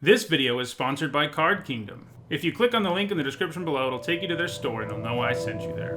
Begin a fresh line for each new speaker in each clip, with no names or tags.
This video is sponsored by Card Kingdom. If you click on the link in the description below, it'll take you to their store and they'll know I sent you there.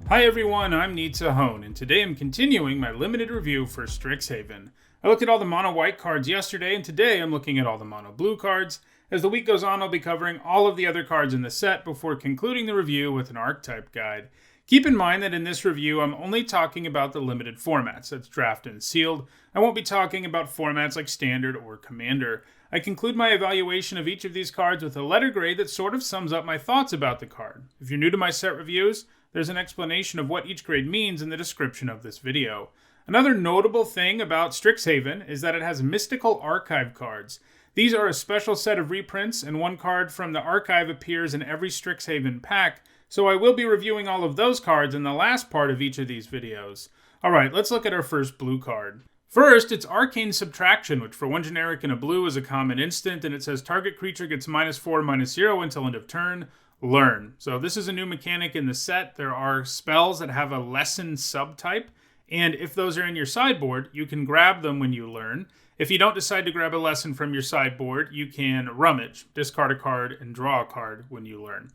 Hi everyone, I'm Hone, and today I'm continuing my limited review for Strixhaven. I looked at all the mono white cards yesterday, and today I'm looking at all the mono blue cards. As the week goes on, I'll be covering all of the other cards in the set before concluding the review with an archetype guide. Keep in mind that in this review, I'm only talking about the limited formats, that's draft and sealed. I won't be talking about formats like standard or commander. I conclude my evaluation of each of these cards with a letter grade that sort of sums up my thoughts about the card. If you're new to my set reviews, there's an explanation of what each grade means in the description of this video. Another notable thing about Strixhaven is that it has mystical archive cards. These are a special set of reprints, and one card from the archive appears in every Strixhaven pack, so I will be reviewing all of those cards in the last part of each of these videos. Alright, let's look at our first blue card. First, it's Arcane Subtraction, which for one generic and a blue is a common instant, and it says target creature gets -4/-0 until end of turn. Learn. So this is a new mechanic in the set. There are spells that have a lesson subtype, and if those are in your sideboard, you can grab them when you learn. If you don't decide to grab a lesson from your sideboard, you can rummage, discard a card, and draw a card when you learn.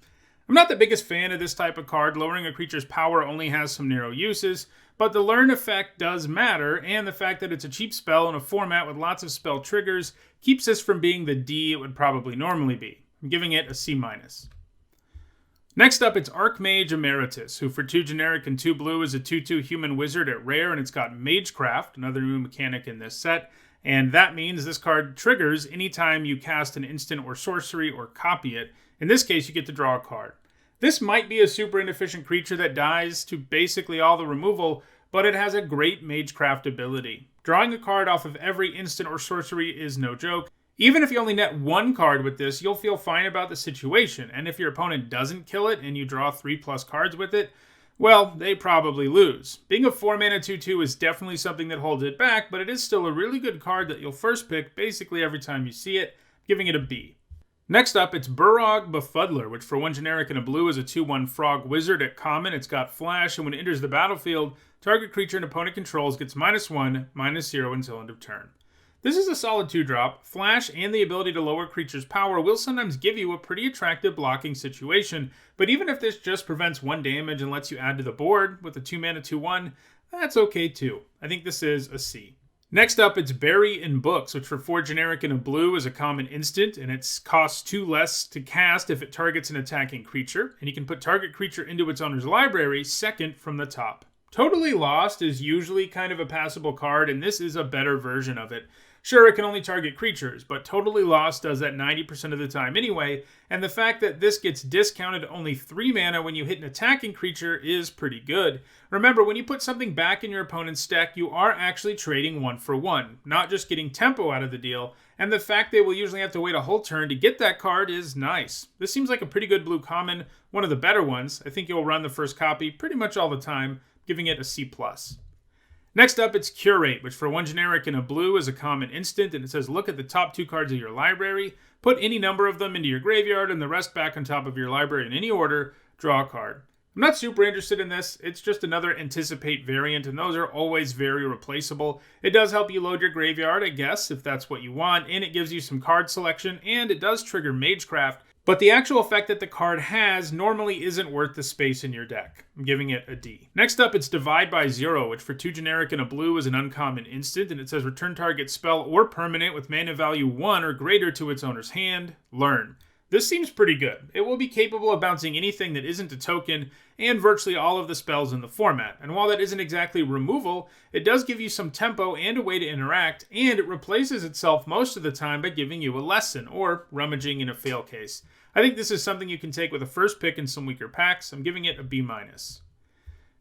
I'm not the biggest fan of this type of card. Lowering a creature's power only has some narrow uses, but the learn effect does matter, and the fact that it's a cheap spell in a format with lots of spell triggers keeps this from being the D it would probably normally be. I'm giving it a C-. Next up, it's Archmage Emeritus, who for 2 generic and 2 blue is a 2/2 human wizard at rare, and it's got Magecraft, another new mechanic in this set, and that means this card triggers anytime you cast an instant or sorcery or copy it. In this case, you get to draw a card. This might be a super inefficient creature that dies to basically all the removal, but it has a great Magecraft ability. Drawing a card off of every instant or sorcery is no joke. Even if you only net one card with this, you'll feel fine about the situation, and if your opponent doesn't kill it and you draw 3+ cards with it, well, they probably lose. Being a 4-mana 2/2 is definitely something that holds it back, but it is still a really good card that you'll first pick basically every time you see it, giving it a B. Next up, it's Burog Befuddler, which for one generic and a blue is a 2/1 frog wizard at common. It's got flash, and when it enters the battlefield, target creature an opponent controls gets -1/-0 until end of turn. This is a solid 2-drop. Flash and the ability to lower creatures' power will sometimes give you a pretty attractive blocking situation, but even if this just prevents 1 damage and lets you add to the board with a 2-mana 2/1, that's okay too. I think this is a C. Next up, it's Bury in Books, which for 4 generic and a blue is a common instant, and it costs 2 less to cast if it targets an attacking creature, and you can put target creature into its owner's library second from the top. Totally Lost is usually kind of a passable card, and this is a better version of it. Sure, it can only target creatures, but Totally Lost does that 90% of the time anyway, and the fact that this gets discounted to only 3 mana when you hit an attacking creature is pretty good. Remember, when you put something back in your opponent's deck, you are actually trading 1 for 1, not just getting tempo out of the deal, and the fact they will usually have to wait a whole turn to get that card is nice. This seems like a pretty good blue common, one of the better ones. I think you'll run the first copy pretty much all the time, giving it a C+. Next up, it's Curate, which for 1 generic and a blue is a common instant, and it says look at the top 2 cards of your library, put any number of them into your graveyard, and the rest back on top of your library in any order, draw a card. I'm not super interested in this. It's just another Anticipate variant, and those are always very replaceable. It does help you load your graveyard, I guess, if that's what you want, and it gives you some card selection, and it does trigger Magecraft, but the actual effect that the card has normally isn't worth the space in your deck. I'm giving it a D. Next up, it's Divide by 0, which for 2 generic and a blue is an uncommon instant, and it says return target spell or permanent with mana value 1 or greater to its owner's hand. Learn. This seems pretty good. It will be capable of bouncing anything that isn't a token and virtually all of the spells in the format. And while that isn't exactly removal, it does give you some tempo and a way to interact, and it replaces itself most of the time by giving you a lesson or rummaging in a fail case. I think this is something you can take with a first pick in some weaker packs. I'm giving it a B-.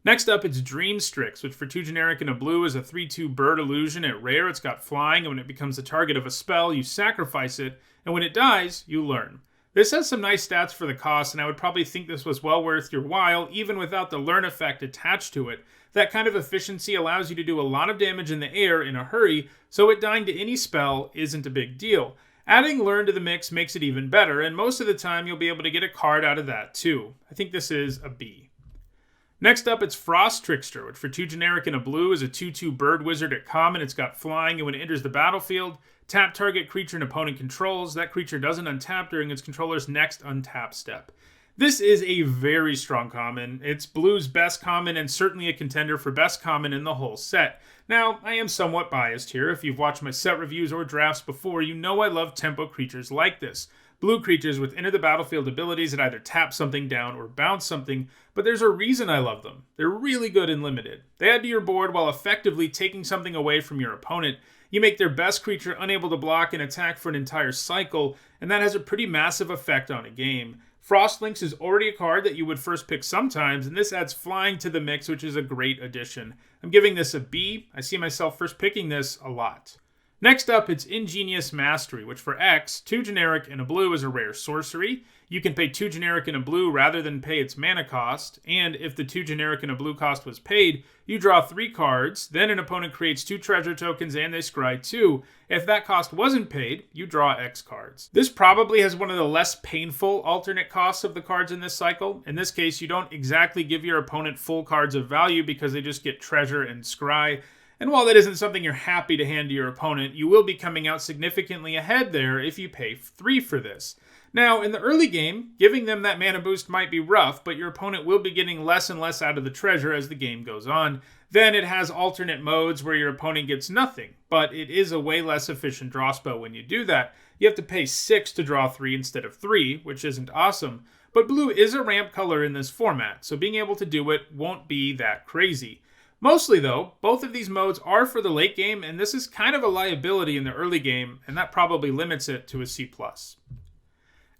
Next up, it's Dream Strix, which for 2 generic and a blue is a 3/2 bird illusion at rare. It's got flying, and when it becomes the target of a spell, you sacrifice it, and when it dies, you learn. This has some nice stats for the cost, and I would probably think this was well worth your while, even without the learn effect attached to it. That kind of efficiency allows you to do a lot of damage in the air in a hurry, so it dying to any spell isn't a big deal. Adding Learn to the mix makes it even better, and most of the time you'll be able to get a card out of that too. I think this is a B. Next up, it's Frost Trickster, which for 2 generic and a blue is a 2/2 bird wizard at common. It's got flying, and when it enters the battlefield, tap target creature an opponent controls. That creature doesn't untap during its controller's next untap step. This is a very strong common. It's blue's best common and certainly a contender for best common in the whole set. Now, I am somewhat biased here. If you've watched my set reviews or drafts before, you know I love tempo creatures like this. Blue creatures with enter the battlefield abilities that either tap something down or bounce something, but there's a reason I love them. They're really good in limited. They add to your board while effectively taking something away from your opponent. You make their best creature unable to block and attack for an entire cycle, and that has a pretty massive effect on a game. Frostlinks is already a card that you would first pick sometimes, and this adds flying to the mix, which is a great addition. I'm giving this a B. I see myself first picking this a lot. Next up, it's Ingenious Mastery, which for X, 2 generic and a blue is a rare sorcery. You can pay 2 generic and a blue rather than pay its mana cost, and if the 2 generic and a blue cost was paid, you draw 3 cards, then an opponent creates 2 treasure tokens and they scry 2. If that cost wasn't paid, you draw X cards. This probably has one of the less painful alternate costs of the cards in this cycle. In this case, you don't exactly give your opponent full cards of value because they just get treasure and scry. And while that isn't something you're happy to hand to your opponent, you will be coming out significantly ahead there if you pay 3 for this. Now, in the early game, giving them that mana boost might be rough, but your opponent will be getting less and less out of the treasure as the game goes on. Then it has alternate modes where your opponent gets nothing, but it is a way less efficient draw spell when you do that. You have to pay 6 to draw 3 instead of 3, which isn't awesome. But blue is a ramp color in this format, so being able to do it won't be that crazy. Mostly, though, both of these modes are for the late game, and this is kind of a liability in the early game, and that probably limits it to a C+.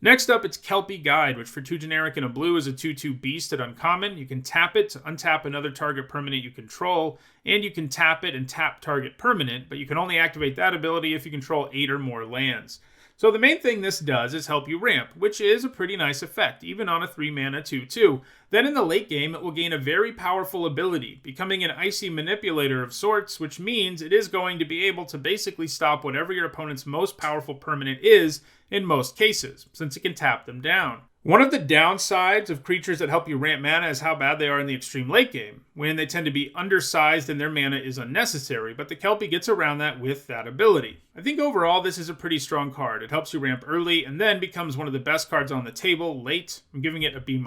Next up, it's Kelpie Guide, which for 2 generic and a blue is a 2/2 beast at uncommon. You can tap it to untap another target permanent you control, and you can tap it and tap target permanent, but you can only activate that ability if you control 8 or more lands. So the main thing this does is help you ramp, which is a pretty nice effect, even on a 3 mana 2/2. Then in the late game, it will gain a very powerful ability, becoming an icy manipulator of sorts, which means it is going to be able to basically stop whatever your opponent's most powerful permanent is in most cases, since it can tap them down. One of the downsides of creatures that help you ramp mana is how bad they are in the extreme late game, when they tend to be undersized and their mana is unnecessary, but the Kelpie gets around that with that ability. I think overall this is a pretty strong card. It helps you ramp early and then becomes one of the best cards on the table late. I'm giving it a B-.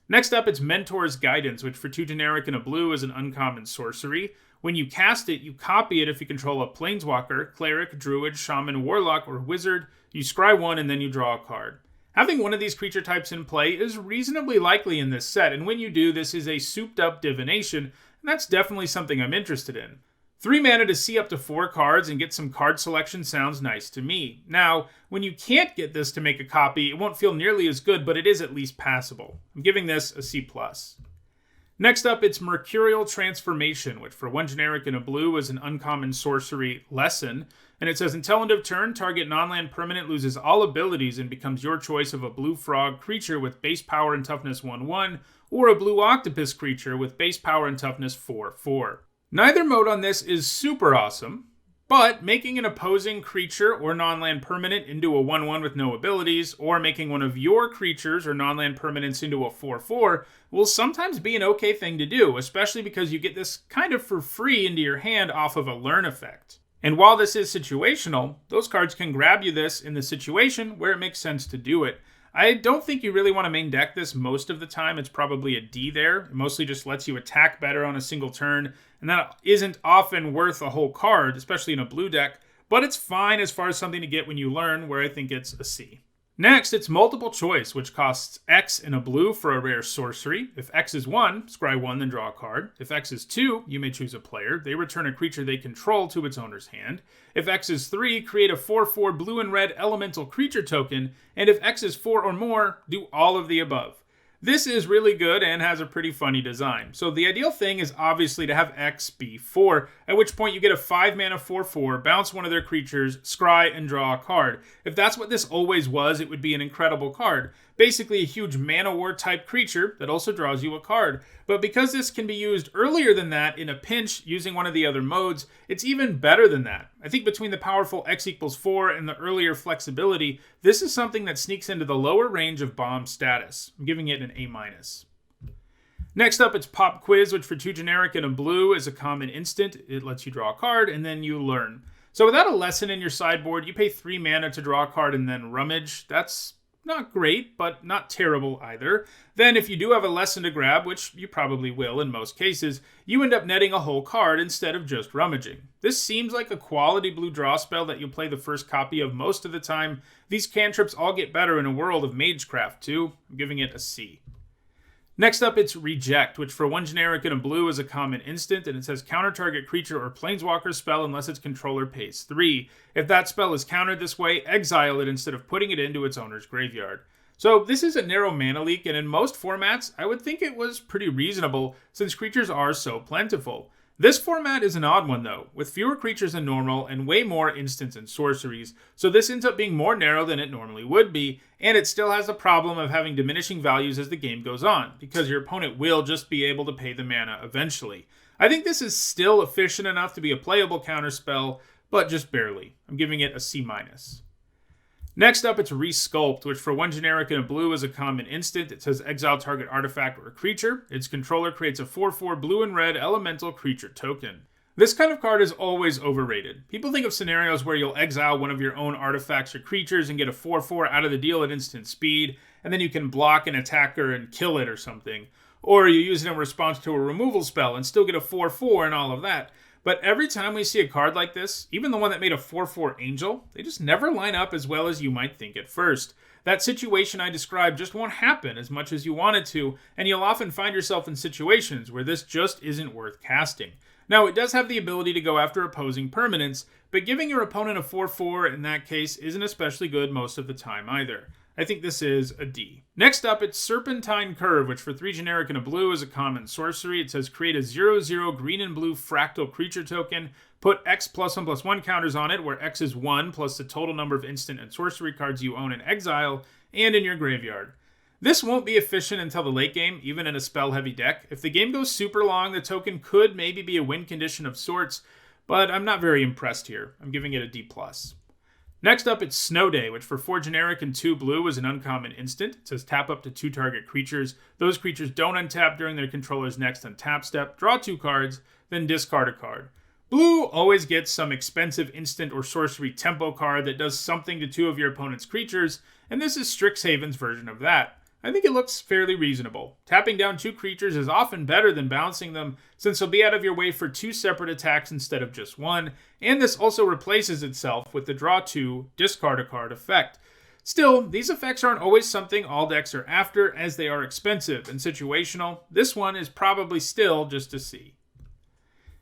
Next up, it's Mentor's Guidance, which for 2 generic and a blue is an uncommon sorcery. When you cast it, you copy it if you control a planeswalker, cleric, druid, shaman, warlock, or wizard. You scry 1 and then you draw a card. Having one of these creature types in play is reasonably likely in this set, and when you do, this is a souped-up divination, and that's definitely something I'm interested in. 3 mana to see up to 4 cards and get some card selection sounds nice to me. Now, when you can't get this to make a copy, it won't feel nearly as good, but it is at least passable. I'm giving this a C+. Next up, it's Mercurial Transformation, which for 1 generic and a blue is an uncommon sorcery lesson. And it says, until end of turn, target non-land permanent loses all abilities and becomes your choice of a blue frog creature with base power and toughness 1/1, or a blue octopus creature with base power and toughness 4/4. Neither mode on this is super awesome, but making an opposing creature or non-land permanent into a 1/1 with no abilities, or making one of your creatures or non-land permanents into a 4/4 will sometimes be an okay thing to do, especially because you get this kind of for free into your hand off of a learn effect. And while this is situational, those cards can grab you this in the situation where it makes sense to do it. I don't think you really want to main deck this most of the time. It's probably a D there. It mostly just lets you attack better on a single turn, and that isn't often worth a whole card, especially in a blue deck, but it's fine as far as something to get when you learn, where I think it's a C. Next, it's Multiple Choice, which costs X and a blue for a rare sorcery. If X is 1, scry 1, then draw a card. If X is 2, you may choose a player. They return a creature they control to its owner's hand. If X is 3, create a 4/4 blue and red elemental creature token. And if X is 4 or more, do all of the above. This is really good and has a pretty funny design. So the ideal thing is obviously to have X be 4, at which point you get a 5 mana 4/4, bounce one of their creatures, scry, and draw a card. If that's what this always was, it would be an incredible card. Basically a huge mana war type creature that also draws you a card. But because this can be used earlier than that in a pinch using one of the other modes, it's even better than that. I think between the powerful X equals 4 and the earlier flexibility, this is something that sneaks into the lower range of bomb status. I'm giving it an A-. Next up, it's Pop Quiz, which for 2 generic and a blue is a common instant. It lets you draw a card, and then you learn. So without a lesson in your sideboard, you pay 3 mana to draw a card and then rummage. That's not great, but not terrible either. Then if you do have a lesson to grab, which you probably will in most cases, you end up netting a whole card instead of just rummaging. This seems like a quality blue draw spell that you'll play the first copy of most of the time. These cantrips all get better in a world of Magecraft too. I'm giving it a C. Next up, it's Reject, which for 1 generic and a blue is a common instant, and it says counter target creature or planeswalker spell unless its controller pays 3. If that spell is countered this way, exile it instead of putting it into its owner's graveyard. So this is a narrow mana leak, and in most formats, I would think it was pretty reasonable since creatures are so plentiful. This format is an odd one though, with fewer creatures than normal and way more instants and sorceries, so this ends up being more narrow than it normally would be, and it still has the problem of having diminishing values as the game goes on, because your opponent will just be able to pay the mana eventually. I think this is still efficient enough to be a playable counterspell, but just barely. I'm giving it a C-. Next up, it's Resculpt, which for 1 generic and a blue is a common instant. It says exile target artifact or creature. Its controller creates a 4/4 blue and red elemental creature token. This kind of card is always overrated. People think of scenarios where you'll exile one of your own artifacts or creatures and get a 4/4 out of the deal at instant speed, and then you can block an attacker and kill it or something. Or you use it in response to a removal spell and still get a 4/4 and all of that. But every time we see a card like this, even the one that made a 4/4 Angel, they just never line up as well as you might think at first. That situation I described just won't happen as much as you want it to, and you'll often find yourself in situations where this just isn't worth casting. Now, it does have the ability to go after opposing permanents, but giving your opponent a 4/4 in that case isn't especially good most of the time either. I think this is a D. Next up, it's Serpentine Curve, which for 3 generic and a blue is a common sorcery. It says create a 0/0 green and blue fractal creature token. Put X +1/+1 counters on it, where X is 1 plus the total number of instant and sorcery cards you own in exile and in your graveyard. This won't be efficient until the late game, even in a spell-heavy deck. If the game goes super long, the token could maybe be a win condition of sorts, but I'm not very impressed here. I'm giving it a D+. Next up, it's Snow Day, which for 4 generic and 2 blue is an uncommon instant. It says tap up to 2 target creatures. Those creatures don't untap during their controller's next untap step. Draw 2 cards, then discard a card. Blue always gets some expensive instant or sorcery tempo card that does something to 2 of your opponent's creatures, and this is Strixhaven's version of that. I think it looks fairly reasonable. Tapping down 2 creatures is often better than bouncing them, since you'll be out of your way for 2 separate attacks instead of just 1, and this also replaces itself with the draw 2, discard a card effect. Still, these effects aren't always something all decks are after, as they are expensive and situational. This one is probably still just a C.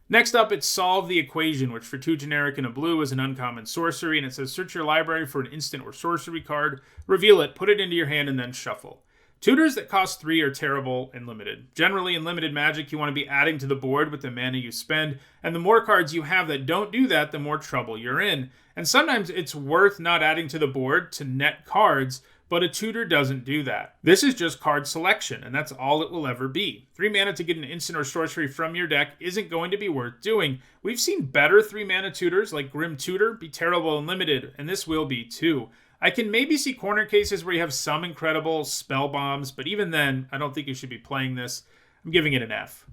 Next up, it's Solve the Equation, which for 2 generic and a blue is an uncommon sorcery, and it says search your library for an instant or sorcery card, reveal it, put it into your hand, and then shuffle. Tutors that cost 3 are terrible and limited. Generally, in limited Magic, you want to be adding to the board with the mana you spend, and the more cards you have that don't do that, the more trouble you're in. And sometimes it's worth not adding to the board to net cards, but a tutor doesn't do that. This is just card selection, and that's all it will ever be. 3 mana to get an instant or sorcery from your deck isn't going to be worth doing. We've seen better 3 mana tutors like Grim Tutor be terrible and limited, and this will be too. I can maybe see corner cases where you have some incredible spell bombs, but even then, I don't think you should be playing this. I'm giving it an F.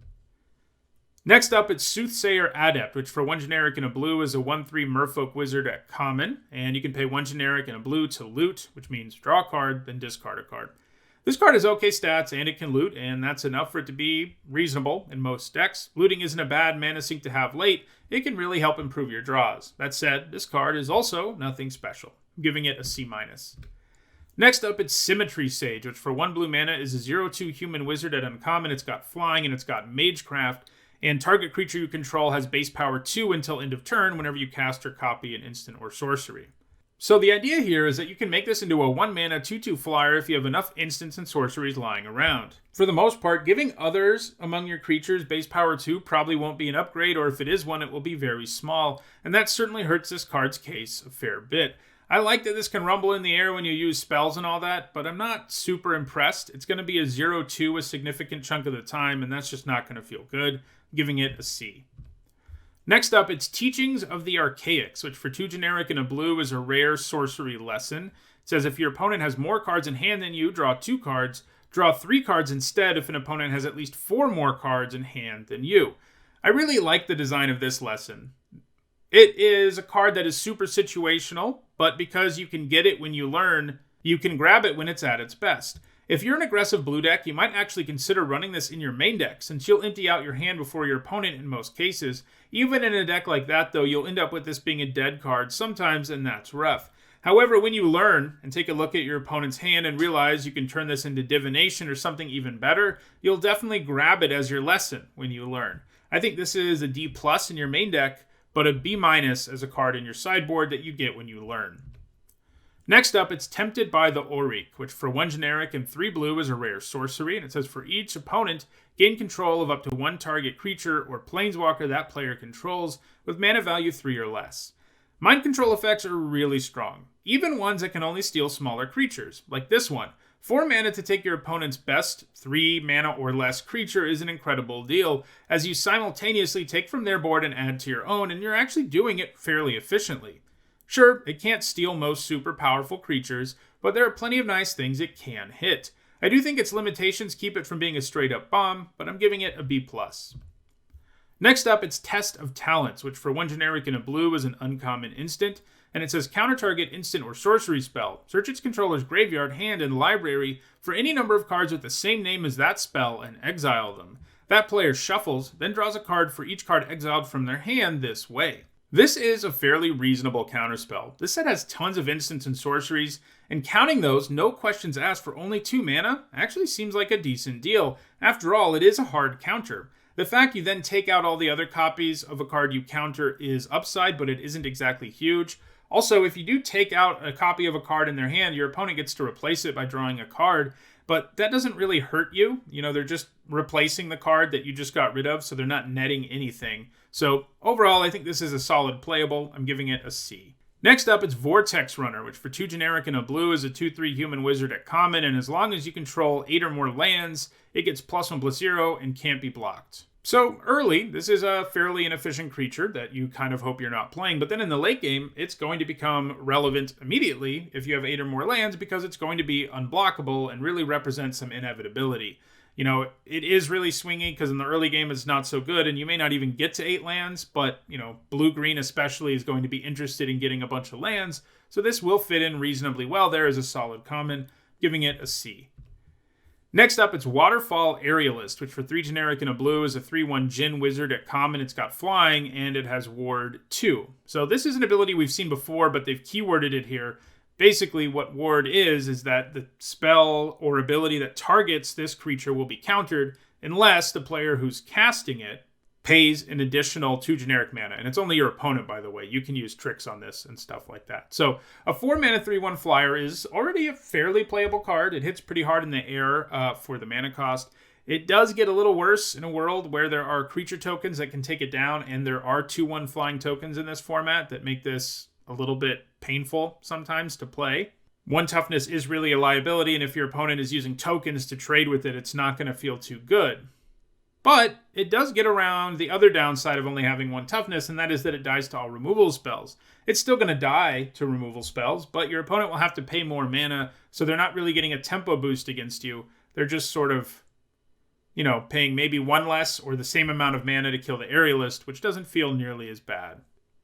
Next up, it's Soothsayer Adept, which for 1 generic and a blue is a 1/3 Merfolk Wizard at common, and you can pay 1 generic and a blue to loot, which means draw a card, then discard a card. This card has okay stats, and it can loot, and that's enough for it to be reasonable in most decks. Looting isn't a bad mana sink to have late. It can really help improve your draws. That said, this card is also nothing special. I'm giving it a C-. Next up, it's Symmetry Sage, which for 1 blue mana is a 0/2 human wizard at uncommon. It's got flying and it's got magecraft, and target creature you control has base power 2 until end of turn whenever you cast or copy an instant or sorcery. So the idea here is that you can make this into a 1 mana 2/2 flyer if you have enough instants and sorceries lying around. For the most part, giving others among your creatures base power 2 probably won't be an upgrade, or if it is one, it will be very small, and that certainly hurts this card's case a fair bit. I like that this can rumble in the air when you use spells and all that, but I'm not super impressed. It's going to be a 0/2 a significant chunk of the time, and that's just not going to feel good. I'm giving it a C. Next up, it's Teachings of the Archaics, which for 2 generic and a blue is a rare sorcery lesson. It says if your opponent has more cards in hand than you, draw 2 cards, Draw 3 cards instead if an opponent has at least 4 more cards in hand than you. I really like the design of this lesson. It is a card that is super situational, but because you can get it when you learn, you can grab it when it's at its best. If you're an aggressive blue deck, you might actually consider running this in your main deck, since you'll empty out your hand before your opponent in most cases. Even in a deck like that, though, you'll end up with this being a dead card sometimes, and that's rough. However, when you learn and take a look at your opponent's hand and realize you can turn this into divination or something even better, you'll definitely grab it as your lesson when you learn. I think this is a D+ in your main deck, but a B- as a card in your sideboard that you get when you learn. Next up, it's Tempted by the Auric, which for 1 generic and 3 blue is a rare sorcery, and it says for each opponent, gain control of up to 1 target creature or planeswalker that player controls with mana value 3 or less. Mind control effects are really strong, even ones that can only steal smaller creatures, like this one. 4 mana to take your opponent's best 3 mana or less creature is an incredible deal, as you simultaneously take from their board and add to your own, and you're actually doing it fairly efficiently. Sure, it can't steal most super powerful creatures, but there are plenty of nice things it can hit. I do think its limitations keep it from being a straight up bomb, but I'm giving it a B+. Next up, it's Test of Talents, which for 1 generic and a blue is an uncommon instant, and it says counter target instant or sorcery spell. Search its controller's graveyard, hand, and library for any number of cards with the same name as that spell and exile them. That player shuffles, then draws a card for each card exiled from their hand this way. This is a fairly reasonable counterspell. This set has tons of instants and sorceries, and counting those, no questions asked for only 2 mana, actually seems like a decent deal. After all, it is a hard counter. The fact you then take out all the other copies of a card you counter is upside, but it isn't exactly huge. Also, if you do take out a copy of a card in their hand, your opponent gets to replace it by drawing a card, but that doesn't really hurt you. You know, they're just replacing the card that you just got rid of, so they're not netting anything. So overall, I think this is a solid playable. I'm giving it a C. Next up, it's Vortex Runner, which for 2 generic and a blue is a 2/3 human wizard at common, and as long as you control 8 or more lands, it gets +1/+0 and can't be blocked. So early, this is a fairly inefficient creature that you kind of hope you're not playing, but then in the late game, it's going to become relevant immediately if you have 8 or more lands because it's going to be unblockable and really represent some inevitability. You know, it is really swingy because in the early game it's not so good and you may not even get to 8 lands, but, you know, blue-green especially is going to be interested in getting a bunch of lands, so this will fit in reasonably well there as a solid common, giving it a C. Next up, it's Waterfall Aerialist, which for 3 generic and a blue is a 3/1 Djinn wizard at common. It's got flying, and it has Ward 2. So this is an ability we've seen before, but they've keyworded it here. Basically, what Ward is that the spell or ability that targets this creature will be countered unless the player who's casting it pays an additional 2 generic mana. And it's only your opponent, by the way. You can use tricks on this and stuff like that. So a 4 mana 3/1 flyer is already a fairly playable card. It hits pretty hard in the air for the mana cost. It does get a little worse in a world where there are creature tokens that can take it down, and there are 2/1 flying tokens in this format that make this a little bit painful sometimes to play. 1 toughness is really a liability, and if your opponent is using tokens to trade with it, it's not going to feel too good. But it does get around the other downside of only having 1 toughness, and that is that it dies to all removal spells. It's still going to die to removal spells, but your opponent will have to pay more mana, so they're not really getting a tempo boost against you. They're just sort of, you know, paying maybe 1 less or the same amount of mana to kill the Aerialist, which doesn't feel nearly as bad.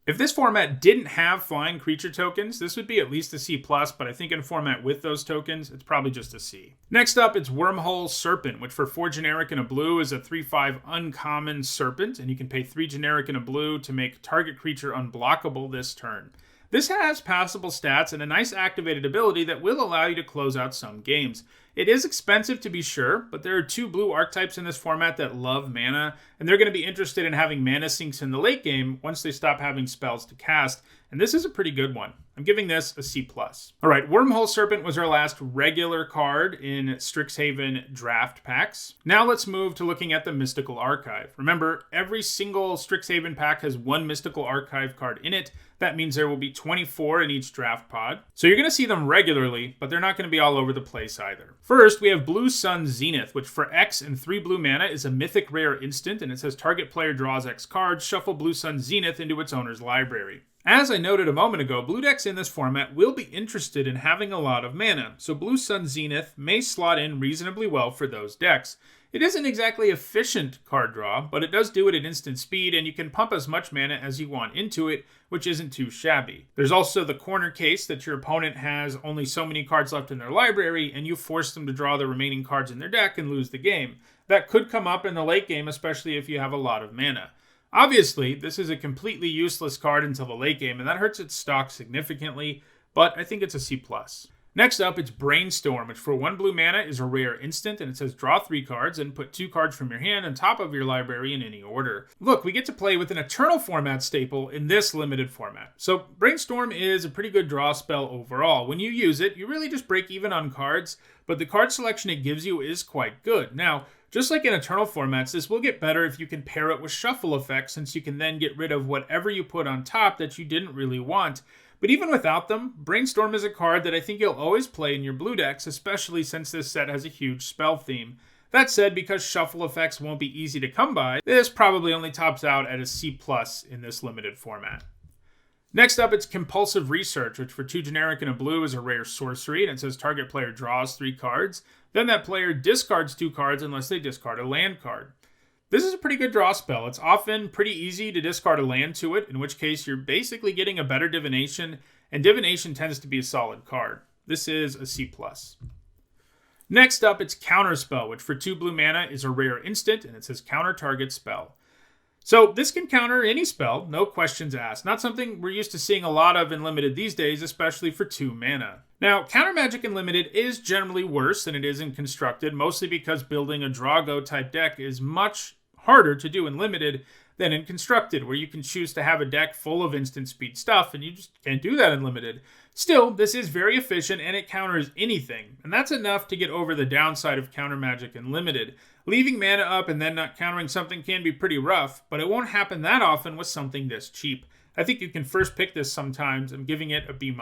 If this format didn't have flying creature tokens, this would be at least a C+, but I think in a format with those tokens, it's probably just a C. Next up, it's Wormhole Serpent, which for 4 generic and a blue is a 3/5 uncommon serpent, and you can pay 3 generic and a blue to make target creature unblockable this turn. This has passable stats and a nice activated ability that will allow you to close out some games. It is expensive to be sure, but there are 2 blue archetypes in this format that love mana, and they're going to be interested in having mana sinks in the late game once they stop having spells to cast, and this is a pretty good one. I'm giving this a C+. Alright, Wormhole Serpent was our last regular card in Strixhaven draft packs. Now let's move to looking at the Mystical Archive. Remember, every single Strixhaven pack has 1 Mystical Archive card in it. That means there will be 24 in each draft pod. So you're going to see them regularly, but they're not going to be all over the place either. First, we have Blue Sun Zenith, which for X and 3 blue mana is a mythic rare instant, and it says target player draws X cards, shuffle Blue Sun Zenith into its owner's library. As I noted a moment ago, blue decks in this format will be interested in having a lot of mana, so Blue Sun Zenith may slot in reasonably well for those decks. It isn't exactly efficient card draw, but it does do it at instant speed, and you can pump as much mana as you want into it, which isn't too shabby. There's also the corner case that your opponent has only so many cards left in their library, and you force them to draw the remaining cards in their deck and lose the game. That could come up in the late game, especially if you have a lot of mana. Obviously, this is a completely useless card until the late game, and that hurts its stock significantly, but I think it's a C+. Next up, it's Brainstorm, which for 1 blue mana is a rare instant, and it says draw 3 cards and put 2 cards from your hand on top of your library in any order. Look, we get to play with an Eternal format staple in this limited format. So Brainstorm is a pretty good draw spell overall. When you use it, you really just break even on cards, but the card selection it gives you is quite good. Now, just like in Eternal formats, this will get better if you can pair it with shuffle effects, since you can then get rid of whatever you put on top that you didn't really want. But even without them, Brainstorm is a card that I think you'll always play in your blue decks, especially since this set has a huge spell theme. That said, because shuffle effects won't be easy to come by, this probably only tops out at a C+ in this limited format. Next up, it's Compulsive Research, which for 2 generic and a blue is a rare sorcery, and it says target player draws 3 cards. Then that player discards 2 cards unless they discard a land card. This is a pretty good draw spell. It's often pretty easy to discard a land to it, in which case you're basically getting a better divination, and divination tends to be a solid card. This is a C+. Next up, it's Counterspell, which for 2 blue mana is a rare instant, and it says counter target spell. So this can counter any spell, no questions asked. Not something we're used to seeing a lot of in Limited these days, especially for 2 mana. Now, counter magic in Limited is generally worse than it is in Constructed, mostly because building a draw-go type deck is much harder to do in Limited than in Constructed, where you can choose to have a deck full of instant speed stuff, and you just can't do that in Limited. Still, this is very efficient, and it counters anything, and that's enough to get over the downside of counter magic in Limited. Leaving mana up and then not countering something can be pretty rough, but it won't happen that often with something this cheap. I think you can first pick this sometimes. I'm giving it a B-.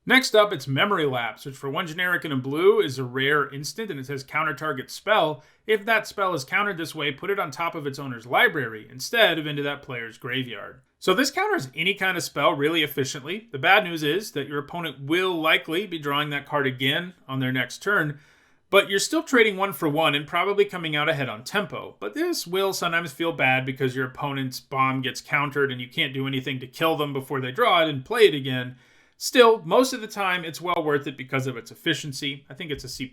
Next up, it's Memory Lapse, which for 1 generic and a blue is a rare instant, and it says counter target spell. If that spell is countered this way, put it on top of its owner's library instead of into that player's graveyard. So this counters any kind of spell really efficiently. The bad news is that your opponent will likely be drawing that card again on their next turn, but you're still trading 1 for 1 and probably coming out ahead on tempo. But this will sometimes feel bad because your opponent's bomb gets countered and you can't do anything to kill them before they draw it and play it again. Still, most of the time, it's well worth it because of its efficiency. I think it's a C+.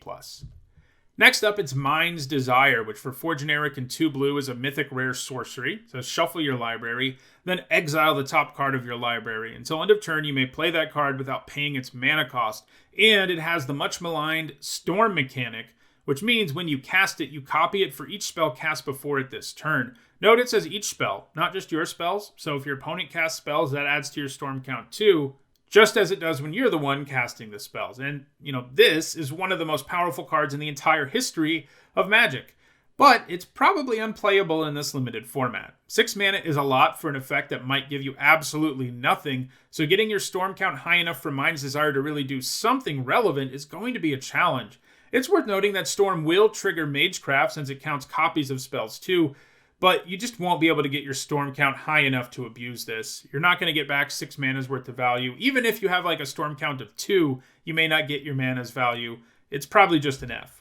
Next up, it's Mind's Desire, which for 4 generic and 2 blue is a mythic rare sorcery. So shuffle your library, then exile the top card of your library. Until end of turn, you may play that card without paying its mana cost. And it has the much maligned Storm mechanic, which means when you cast it, you copy it for each spell cast before it this turn. Note it says each spell, not just your spells. So if your opponent casts spells, that adds to your Storm count too, just as it does when you're the one casting the spells. And, this is one of the most powerful cards in the entire history of Magic. But it's probably unplayable in this limited format. 6 mana is a lot for an effect that might give you absolutely nothing, so getting your Storm count high enough for Mind's Desire to really do something relevant is going to be a challenge. It's worth noting that Storm will trigger Magecraft since it counts copies of spells too, but you just won't be able to get your Storm count high enough to abuse this. You're not going to get back 6 mana's worth of value. Even if you have like a Storm count of 2, you may not get your mana's value. It's probably just an F.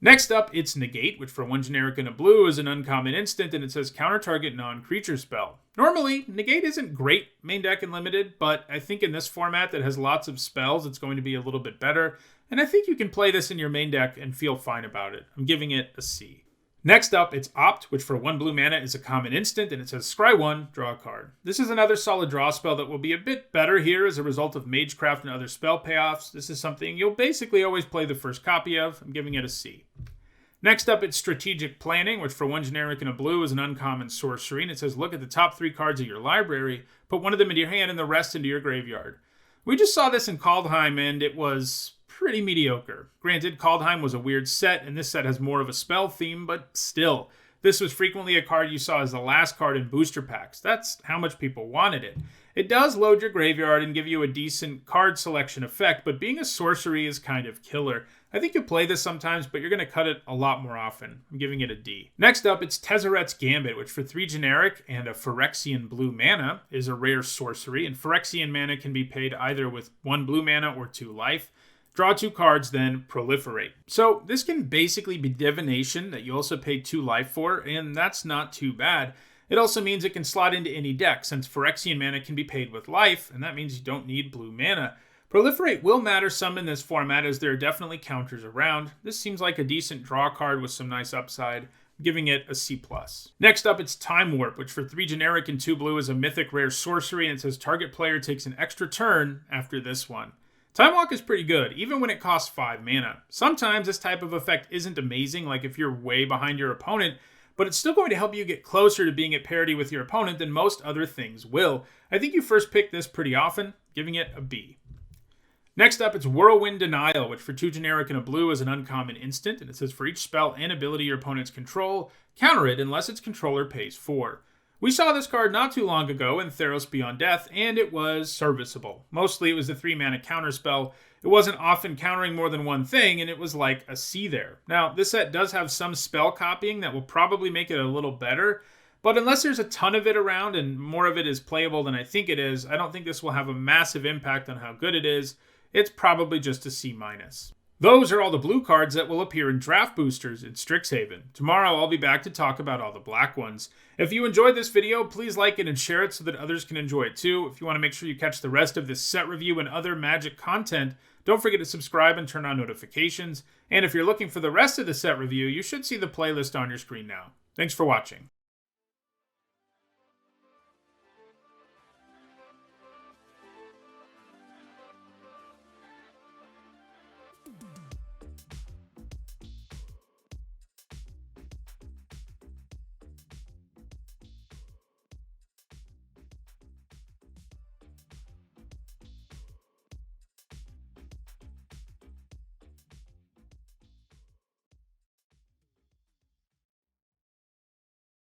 Next up, it's Negate, which for 1 generic and a blue is an uncommon instant, and it says counter target non-creature spell. Normally, Negate isn't great main deck and Limited, but I think in this format that has lots of spells, it's going to be a little bit better, and I think you can play this in your main deck and feel fine about it. I'm giving it a C. Next up, it's Opt, which for 1 blue mana is a common instant, and it says scry 1, draw a card. This is another solid draw spell that will be a bit better here as a result of Magecraft and other spell payoffs. This is something you'll basically always play the first copy of. I'm giving it a C. Next up, it's Strategic Planning, which for 1 generic and a blue is an uncommon sorcery, and it says look at the top 3 cards of your library, put 1 of them into your hand and the rest into your graveyard. We just saw this in Kaldheim, and it was pretty mediocre. Granted, Kaldheim was a weird set, and this set has more of a spell theme, but still, this was frequently a card you saw as the last card in booster packs. That's how much people wanted it. It does load your graveyard and give you a decent card selection effect, but being a sorcery is kind of killer. I think you play this sometimes, but you're going to cut it a lot more often. I'm giving it a D. Next up, it's Tezzeret's Gambit, which for 3 generic and a Phyrexian blue mana is a rare sorcery, and Phyrexian mana can be paid either with 1 blue mana or 2 life. Draw 2 cards, then proliferate. So this can basically be divination that you also pay 2 life for, and that's not too bad. It also means it can slot into any deck, since Phyrexian mana can be paid with life, and that means you don't need blue mana. Proliferate will matter some in this format, as there are definitely counters around. This seems like a decent draw card with some nice upside, giving it a C+. Next up, it's Time Warp, which for 3 generic and 2 blue is a mythic rare sorcery, and it says target player takes an extra turn after this one. Time Walk is pretty good, even when it costs 5 mana. Sometimes this type of effect isn't amazing, like if you're way behind your opponent, but it's still going to help you get closer to being at parity with your opponent than most other things will. I think you first pick this pretty often, giving it a B. Next up, it's Whirlwind Denial, which for 2 generic and a blue is an uncommon instant, and it says for each spell and ability your opponents control, counter it unless its controller pays 4. We saw this card not too long ago in Theros Beyond Death, and it was serviceable. Mostly it was a 3-mana counter spell. It wasn't often countering more than one thing, and it was like a C there. Now, this set does have some spell copying that will probably make it a little better, but unless there's a ton of it around and more of it is playable than I think it is, I don't think this will have a massive impact on how good it is. It's probably just a C-. Those are all the blue cards that will appear in draft boosters in Strixhaven. Tomorrow I'll be back to talk about all the black ones. If you enjoyed this video, please like it and share it so that others can enjoy it too. If you want to make sure you catch the rest of this set review and other Magic content, don't forget to subscribe and turn on notifications. And if you're looking for the rest of the set review, you should see the playlist on your screen now. Thanks for watching.